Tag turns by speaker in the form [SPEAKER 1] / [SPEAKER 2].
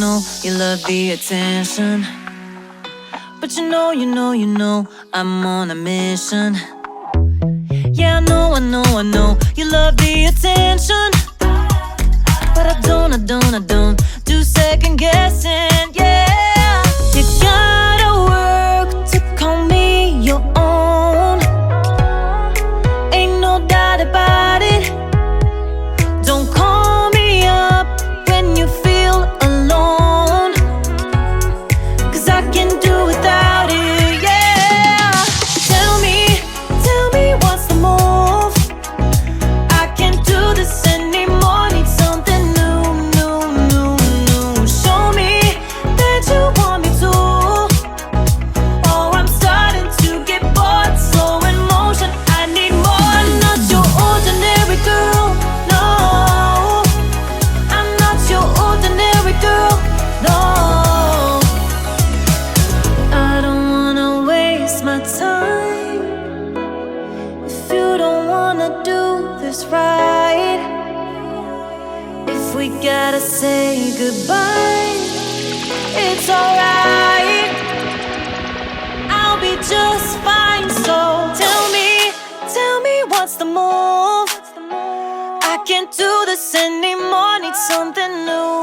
[SPEAKER 1] know you love the attention, but you know I'm on a mission. Yeah, I know you love the attention, but I don't do second guessing. Yeah, you gotta work to call me your own. Ain't no doubt about it. Don't call me up when you feel alone, 'cause I can do without it. Yeah, tell me what's the move. I can't do this anymore. Need something new. Show me that you want me to. Oh, I'm starting to get bored. Slow in motion, I need more. Not your ordinary girl, no. I'm not your ordinary girl, no. I don't wanna waste my time if you don't wanna do this right. If we gotta say goodbye, it's alright. I'll be just fine. So tell me what's the move. I can't do this anymore. Need something new.